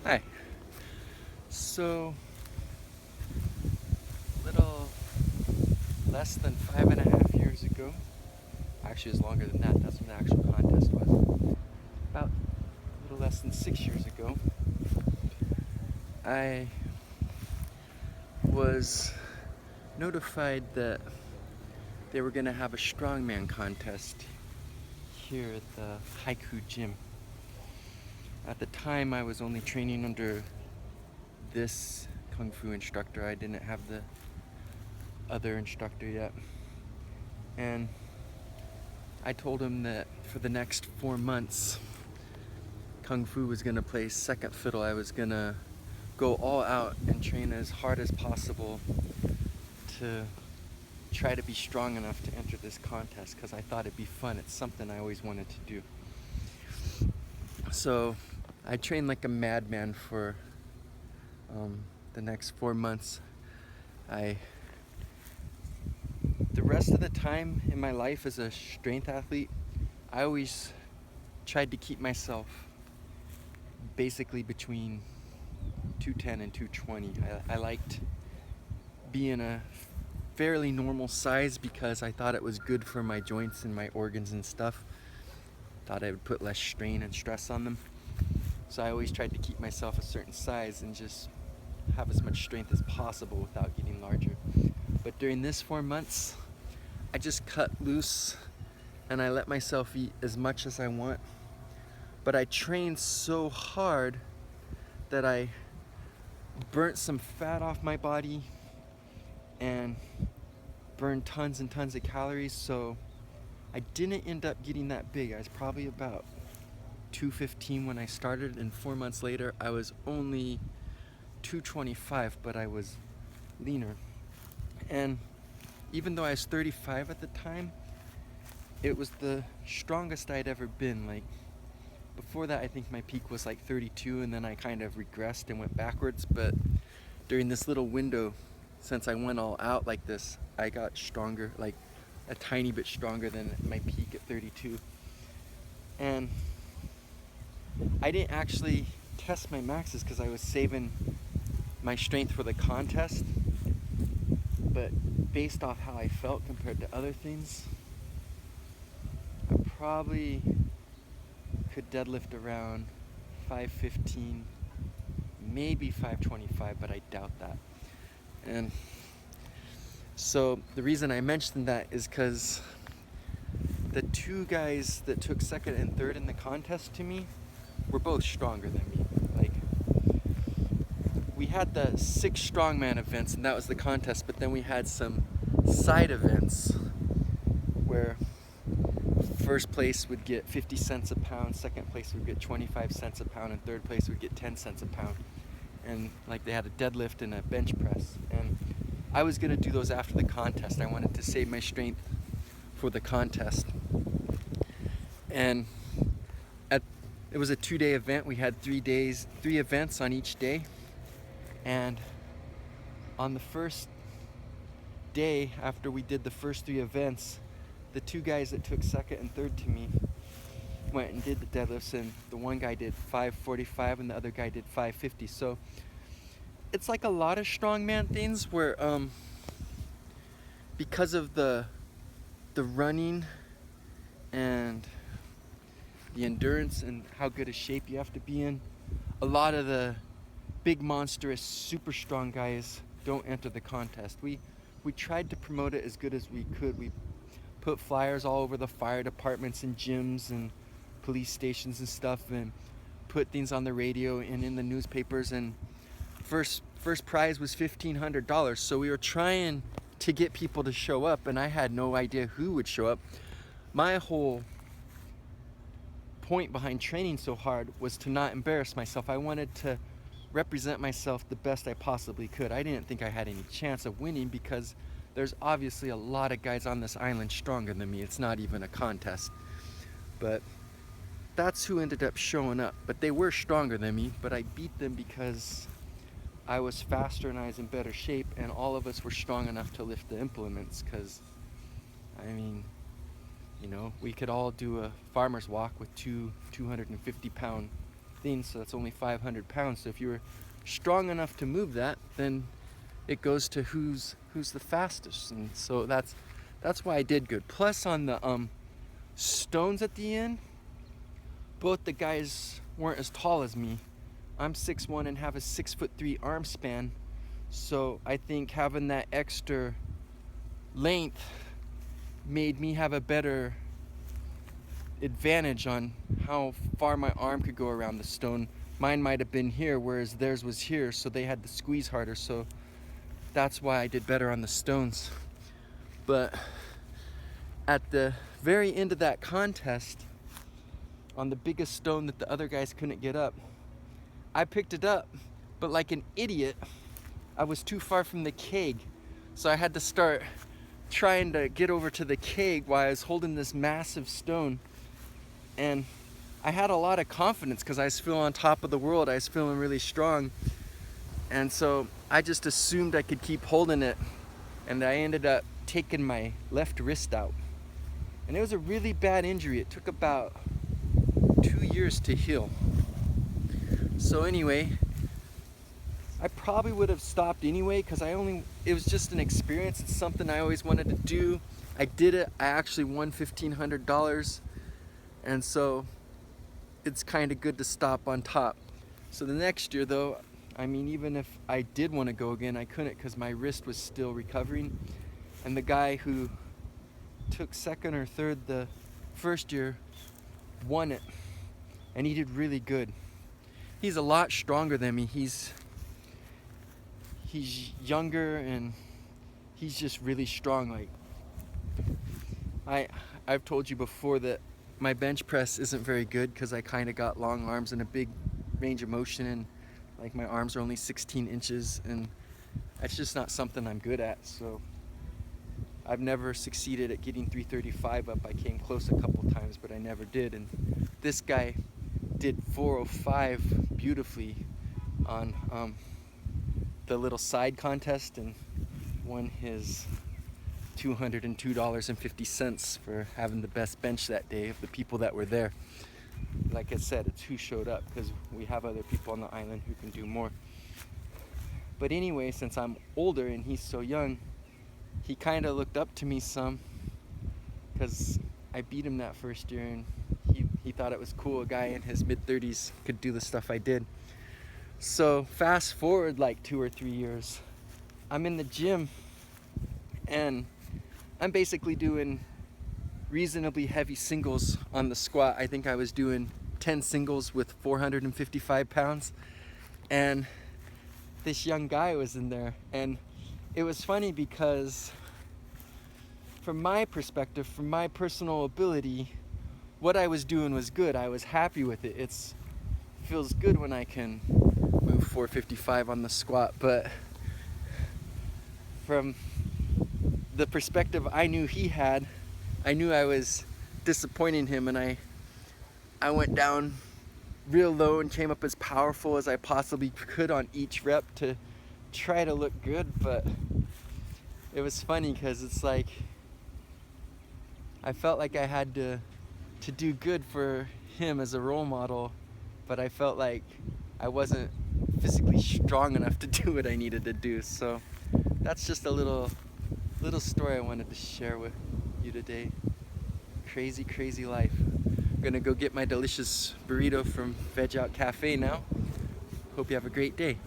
Hi. So, little less than 5.5 years ago, actually, it was longer than that. That's when the actual contest was. About a little less than 6 years ago, I was notified that they were going to have a strongman contest here at the Haiku gym. At the time, I was only training under this kung fu instructor. I didn't have the other instructor yet. And I told him that for the next 4 months, Kung Fu was gonna play second fiddle. I was gonna go all out and train as hard as possible to try to be strong enough to enter this contest because I thought it'd be fun. It's something I always wanted to do. So I trained like a madman for the next 4 months. The rest of the time in my life as a strength athlete, I always tried to keep myself basically between 210 and 220. I liked being a fairly normal size because I thought it was good for my joints and my organs and stuff. Thought I would put less strain and stress on them. So I always tried to keep myself a certain size and just have as much strength as possible without getting larger. But during this 4 months, I just cut loose and I let myself eat as much as I want. But I trained so hard that I burnt some fat off my body and burned tons and tons of calories, so I didn't end up getting that big. I was probably about 215 when I started, and 4 months later I was only 225, but I was leaner. And even though I was 35 at the time, it was the strongest I'd ever been. Like, before that, I think my peak was like 32, and then I kind of regressed and went backwards. But during this little window, since I went all out like this, I got stronger, like a tiny bit stronger than my peak at 32. And I didn't actually test my maxes because I was saving my strength for the contest. But based off how I felt compared to other things, I probably could deadlift around 515, maybe 525, but I doubt that. And so the reason I mentioned that is because the two guys that took second and third in the contest to me were both stronger than me. Like, we had the 6 strongman events, and that was the contest, but then we had some side events where first place would get 50 cents a pound, second place would get 25 cents a pound, and third place would get 10 cents a pound. And like, they had a deadlift and a bench press. And I was gonna do those after the contest. I wanted to save my strength for the contest. And it was a 2-day event. We had 3 events on each day. And on the first day, after we did the first 3 events, the 2 guys that took second and third to me went and did the deadlifts, and the one guy did 545 and the other guy did 550. So it's like a lot of strongman things where because of the running and the endurance and how good a shape you have to be in, a lot of the big monstrous super strong guys don't enter the contest. We tried to promote it as good as we could. We put flyers all over the fire departments and gyms and police stations and stuff, and put things on the radio and in the newspapers, and first prize was $1,500. So we were trying to get people to show up, and I had no idea who would show up. My whole point behind training so hard was to not embarrass myself. I wanted to represent myself the best I possibly could. I didn't think I had any chance of winning because there's obviously a lot of guys on this island stronger than me. It's not even a contest. But that's who ended up showing up. But they were stronger than me, but I beat them because I was faster and I was in better shape, and all of us were strong enough to lift the implements. Because, I mean, you know, we could all do a farmer's walk with 250-pound thing, so that's only 500 pounds. So if you were strong enough to move that, then it goes to who's the fastest. And so that's why I did good. Plus on the stones at the end, both the guys weren't as tall as me. I'm 6'1" and have a 6'3" arm span, so I think having that extra length made me have a better advantage on how far my arm could go around the stone. Mine might have been here, whereas theirs was here, so they had to squeeze harder, so that's why I did better on the stones. But at the very end of that contest, on the biggest stone that the other guys couldn't get up, I picked it up, but like an idiot, I was too far from the keg, so I had to start trying to get over to the keg while I was holding this massive stone. And I had a lot of confidence because I was feeling on top of the world. I was feeling really strong, and so I just assumed I could keep holding it, and I ended up taking my left wrist out, and it was a really bad injury. It took about 2 years to heal. So anyway, I probably would have stopped anyway because it was just an experience. It's something I always wanted to do. I did it. I actually won $1,500, and so it's kind of good to stop on top. So the next year though, I mean, even if I did want to go again, I couldn't because my wrist was still recovering. And the guy who took second or third the first year won it, and he did really good. He's a lot stronger than me. He's younger, and he's just really strong. Like I've told you before that my bench press isn't very good because I kind of got long arms and a big range of motion, and like my arms are only 16 inches, and that's just not something I'm good at. So I've never succeeded at getting 335 up. I came close a couple times, but I never did. And this guy did 405 beautifully on the little side contest, and won his $202.50 for having the best bench that day of the people that were there. Like I said, it's who showed up, because we have other people on the island who can do more. But anyway, since I'm older and he's so young, he kind of looked up to me some, because I beat him that first year, and he thought it was cool. A guy in his mid-30s could do the stuff I did. So fast forward like 2 or 3 years, I'm in the gym, and I'm basically doing reasonably heavy singles on the squat. I think I was doing 10 singles with 455 pounds, and this young guy was in there. And it was funny because from my perspective, from my personal ability, what I was doing was good. I was happy with it. It feels good when I can move 455 on the squat, but from the perspective I knew he had, I knew I was disappointing him, and I went down real low and came up as powerful as I possibly could on each rep to try to look good. But it was funny because it's like I felt like I had to do good for him as a role model, but I felt like I wasn't physically strong enough to do what I needed to do. So that's just a little story I wanted to share with you today. Crazy, crazy life. I'm gonna go get my delicious burrito from Veg Out Cafe now. Hope you have a great day.